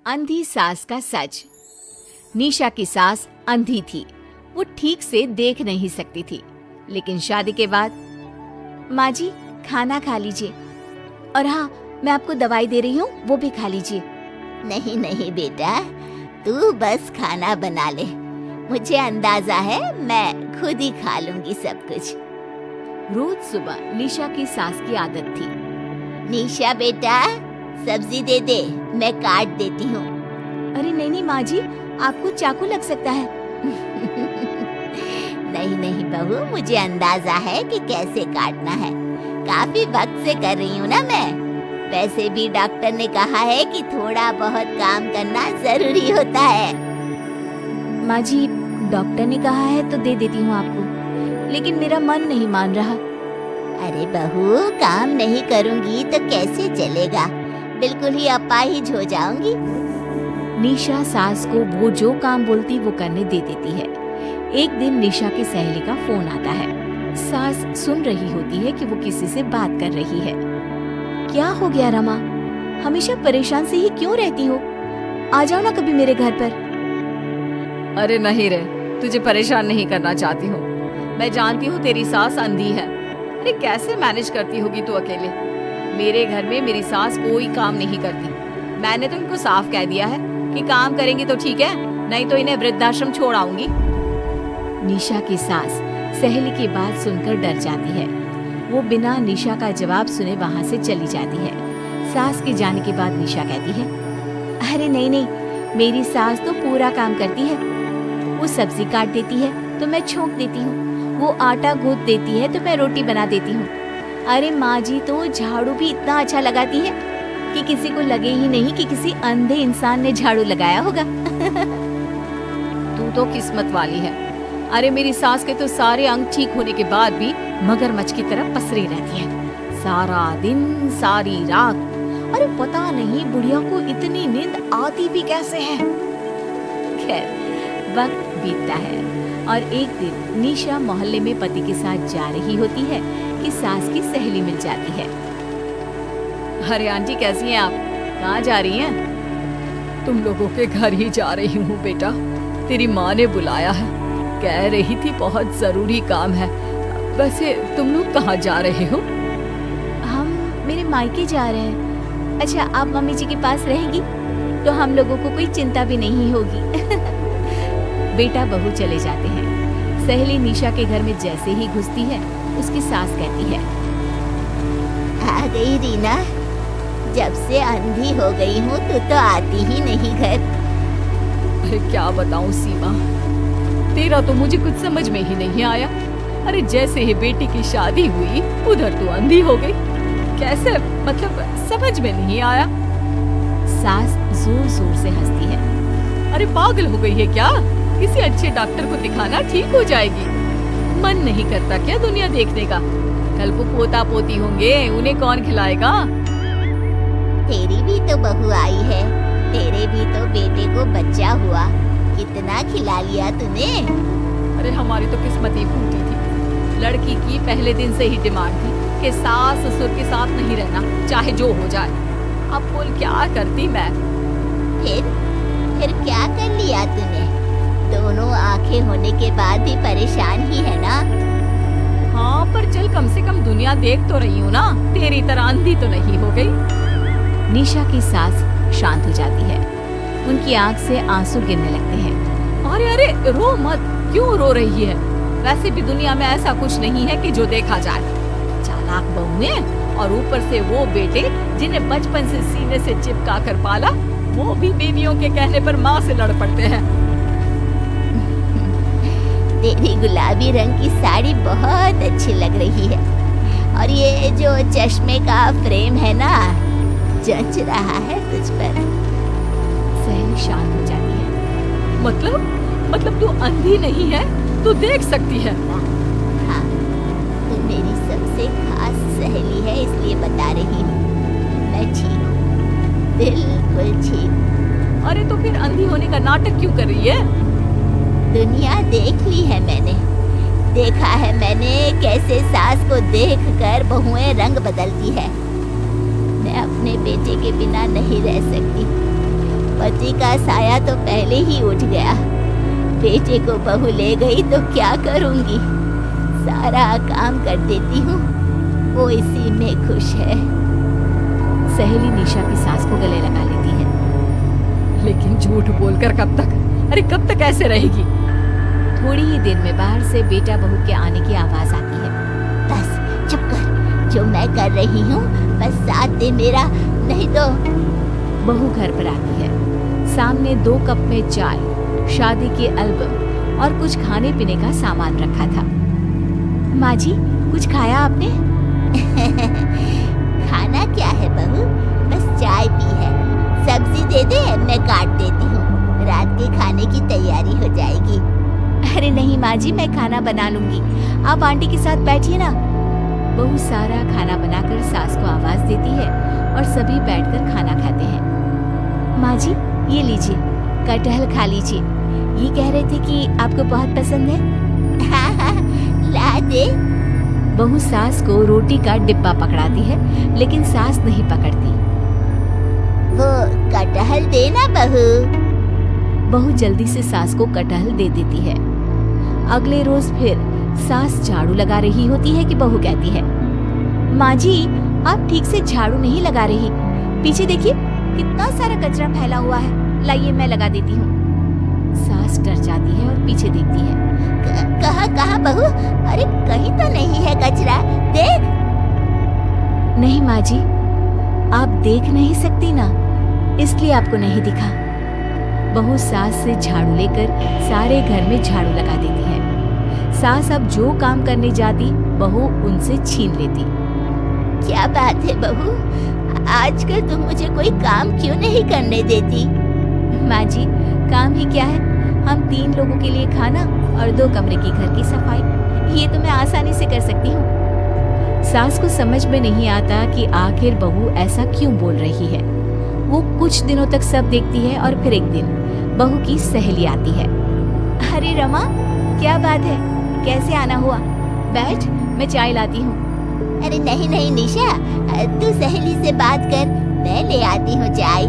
अंधी सास का सच। निशा की सास अंधी थी। वो ठीक से देख नहीं सकती थी, लेकिन शादी के बाद, माँ जी खाना खा लीजिए, और हाँ मैं आपको दवाई दे रही हूँ, वो भी खा लीजिए। नहीं नहीं बेटा, तू बस खाना बना ले, मुझे अंदाजा है मैं खुद ही खा लूंगी सब कुछ। रोज सुबह निशा की सास की आदत थी। निशा बेटा, सब्जी दे दे, मैं काट देती हूँ। अरे नहीं माँ जी, आपको चाकू लग सकता है। नहीं नहीं बहू, मुझे अंदाजा है कि कैसे काटना है, काफी वक्त से कर रही हूँ ना मैं। वैसे भी डॉक्टर ने कहा है कि थोड़ा बहुत काम करना जरूरी होता है। माँ जी, डॉक्टर ने कहा है तो दे देती हूँ आपको, लेकिन मेरा मन नहीं मान रहा। अरे बहू, काम नहीं करूँगी तो कैसे चलेगा, बिल्कुल ही अपाहिज हो जाऊंगी। निशा सास को वो जो काम बोलती वो करने दे देती है। एक दिन निशा की सहेली का फोन आता है। सास सुन रही होती है कि वो किसी से बात कर रही है। क्या हो गया रमा, हमेशा परेशान से ही क्यों रहती हो? आ जाओ ना कभी मेरे घर पर। अरे नहीं रे, तुझे परेशान नहीं करना चाहती हूँ। मैं जानती हूँ तेरी सास अंधी है। अरे कैसे मैनेज करती होगी तू अकेले? मेरे घर में मेरी सास कोई काम नहीं करती। मैंने तो इनको साफ कह दिया है कि काम करेंगी तो ठीक है, नहीं तो इन्हें वृद्धाश्रम छोड़ आऊंगी। निशा की सास सहेली की बात सुनकर डर जाती है। वो बिना निशा का जवाब सुने वहाँ से चली जाती है। सास के जाने के बाद निशा कहती है, अरे नहीं, मेरी सास तो पूरा काम करती है। वो सब्जी काट देती है तो मैं छोंक देती हूँ, वो आटा गूंथ देती है तो मैं रोटी बना देती हूँ। अरे माँ जी तो झाड़ू भी इतना अच्छा लगाती है कि किसी को लगे ही नहीं कि किसी अंधे इंसान ने झाड़ू लगाया होगा। तू तो किस्मत वाली है। अरे मेरी सास के तो सारे अंग ठीक होने के बाद भी मगरमच्छ की तरह पसरी रहती है, सारा दिन सारी रात। अरे पता नहीं बुढ़िया को इतनी नींद आती भी कैसे है। खैर वक्त बीतता है और एक दिन निशा मोहल्ले में पति के साथ जा रही होती है कि सास की सहेली मिल जाती है। अरे आंटी कैसी हैं आप? कहाँ जा रही हैं? तुम लोगों के घर ही जा रही हूँ बेटा, तेरी माँ ने बुलाया है, कह रही थी बहुत जरूरी काम है। वैसे तुम लोग कहाँ जा रहे हो? हम मेरे मायके जा रहे हैं। अच्छा, आप मम्मी जी के पास रहेंगी तो हम लोगों को कोई चिंता भी नहीं होगी। बेटा बहू चले जाते हैं। सहेली निशा के घर में जैसे ही घुसती है, उसकी सास कहती है, आ गई रीना, जब से अंधी हो गई हूँ तू तो आती ही नहीं घर। अरे क्या बताऊँ सीमा, तेरा तो मुझे कुछ समझ में ही नहीं आया। अरे जैसे ही बेटी की शादी हुई उधर तू अंधी हो गई, कैसे? मतलब समझ में नहीं आया। सास जोर जोर से हंसती है। अरे पागल हो गई है क्या? किसी अच्छे डॉक्टर को दिखाना, ठीक हो जाएगी। मन नहीं करता क्या दुनिया देखने का? कल को पोता पोती होंगे, उन्हें कौन खिलाएगा? तेरी भी तो बहू आई है, तेरे भी तो बेटे को बच्चा हुआ, कितना खिला लिया तूने। अरे हमारी तो किस्मत ही फूटी थी। लड़की की पहले दिन से ही डिमांड थी कि सास ससुर के साथ नहीं रहना, चाहे जो हो जाए। अब बोल क्या करती मैं? फिर क्या कर लिया तूने? दोनों आंखें होने के बाद भी परेशान ही है ना? हाँ, पर चल कम से कम दुनिया देख तो रही हूँ ना, तेरी तरह अंधी तो नहीं हो गई। निशा की सास शांत हो जाती है। उनकी आंख से आंसू गिरने लगते हैं। अरे रो मत, क्यों रो रही है? वैसे भी दुनिया में ऐसा कुछ नहीं है कि जो देखा जाए। चालाक बहुएं और ऊपर से वो बेटे जिन्हें बचपन से सीने से चिपका कर पाला, वो भी बीवियों के कहने पर माँ से लड़ पड़ते हैं। तेरी गुलाबी रंग की साड़ी बहुत अच्छी लग रही है, और ये जो चश्मे का फ्रेम है ना, जच रहा है तुझ पर। सहेली शांत हो जाती है। मतलब तू अंधी नहीं है, तू देख सकती है। हाँ, तू मेरी सबसे खास सहेली है, इसलिए बता रही हूँ। मैं ठीक हूँ, बिल्कुल ठीक। अरे तो फिर अंधी होने का नाटक क्यों कर रही है? दुनिया देख ली है मैंने, देखा है मैंने कैसे सास को देखकर बहुएं रंग बदलती है। मैं अपने बेटे के बिना नहीं रह सकती। पति का साया तो पहले ही उठ गया। बेटे को बहू ले गई तो क्या करूंगी? सारा काम कर देती हूँ, वो इसी में खुश है। सहेली निशा की सास को गले लगा लेती है। लेकिन झूठ बोलकर कब तक? अरे कब तक ऐसे रहेगी? थोड़ी ही देर में बाहर से बेटा बहू के आने की आवाज आती है। बस चुप कर, जो मैं कर रही हूँ बस साथ दे मेरा, नहीं तो। बहू घर पर आती है। सामने 2 कप में चाय, शादी के एल्बम और कुछ खाने पीने का सामान रखा था। माँ जी, कुछ खाया आपने? खाना क्या है बहू, बस चाय पी है। सब्जी दे दे, मैं काट देती हूँ, रात के खाने की तैयारी हो जाएगी। अरे नहीं माँ जी, मैं खाना बना लूंगी, आप आंटी के साथ बैठिए ना। बहू सारा खाना बनाकर सास को आवाज देती है और सभी बैठकर खाना खाते हैं। माँ जी, ये लीजिए, कटहल खा लीजिए। ये कह रहे थे कि आपको बहुत पसंद है। हाँ हाँ, ला दे। बहू सास को रोटी का डिब्बा पकड़ाती है, लेकिन सास नहीं पकड़ती। वो कटहल देना बहू। बहू जल्दी से सास को कटहल दे देती है। अगले रोज फिर सास झाड़ू लगा रही होती है कि बहू कहती है, माँ जी, आप ठीक से झाड़ू नहीं लगा रही। पीछे देखिए, कितना सारा कचरा फैला हुआ है, लाइए मैं लगा देती हूँ। सास डर जाती है और पीछे देखती है। कहाँ बहू? अरे कहीं तो नहीं है कचरा, देख। नहीं माँ जी, आप देख नहीं सकती ना, इसलिए आपको नहीं दिखा। बहू सास से झाड़ू लेकर सारे घर में झाड़ू लगा देती है। सास अब जो काम करने जाती, बहू उनसे छीन लेती। क्या बात है बहू, आजकल तुम मुझे कोई काम क्यों नहीं करने देती? माँ जी, काम ही क्या है, हम 3 लोगों के लिए खाना और 2 कमरे की घर की सफाई, ये तो मैं आसानी से कर सकती हूँ। सास को समझ में नहीं आता कि आखिर बहू ऐसा क्यों बोल रही है। वो कुछ दिनों तक सब देखती है और फिर एक दिन बहू की सहेली आती है। अरे रमा, क्या बात है, कैसे आना हुआ? बैठ, मैं चाय लाती हूँ। अरे नहीं नहीं निशा, तू सहेली से बात कर, मैं ले आती हूँ चाय।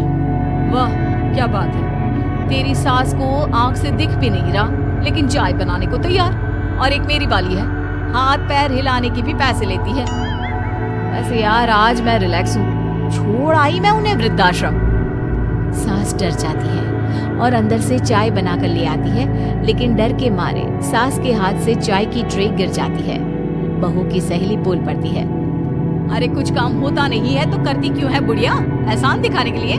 वाह, क्या बात है, तेरी सास को आंख से दिख भी नहीं रहा, लेकिन चाय बनाने को तैयार। और एक मेरी वाली है, हाथ पैर हिलाने की भी पैसे लेती है। वैसे यार आज मैं रिलैक्स हूँ, छोड़ आई मैं उन्हें वृद्धाश्रम। सास डर जाती है और अंदर से चाय बनाकर ले आती है, लेकिन डर के मारे सास के हाथ से चाय की ट्रे गिर जाती है। बहू की सहेली बोल पड़ती है, अरे कुछ काम होता नहीं है तो करती क्यों है बुढ़िया, एहसान दिखाने के लिए?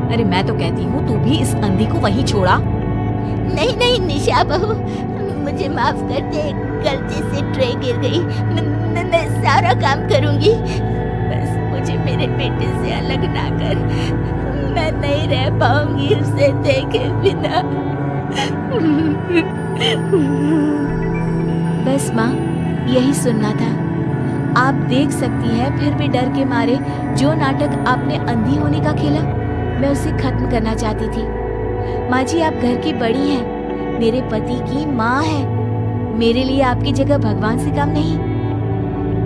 अरे मैं तो कहती हूँ तू भी इस अंधी को वहीं छोड़ा। नहीं नहीं निशा बहू, मुझे माफ कर दे, गलती से ट्रे गिर गई। मैं सारा काम करूंगी, बस मुझे मेरे बेटे से अलग ना कर, मैं नहीं रह पाऊंगी उसे देखे बिना। बस माँ, यही सुनना था। आप देख सकती हैं, फिर भी डर के मारे जो नाटक आपने अंधी होने का खेला, मैं उसे खत्म करना चाहती थी। माँ जी, आप घर की बड़ी हैं, मेरे पति की माँ है, मेरे लिए आपकी जगह भगवान से कम नहीं।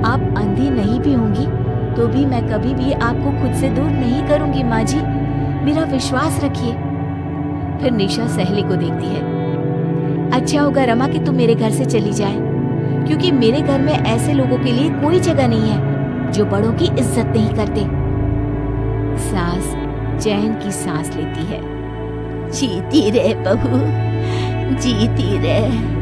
आप अंधी नहीं भी होंगी तो भी मैं कभी भी आपको खुद से दूर नहीं करूंगी। माँ जी, मेरा विश्वास रखिए। फिर निशा सहेली को देखती है। अच्छा होगा रमा कि तुम मेरे घर से चली जाए, क्योंकि मेरे घर में ऐसे लोगों के लिए कोई जगह नहीं है जो बड़ों की इज्जत नहीं करते। सास चैन की सांस लेती है। जीती रहे बहू, जीती रहे।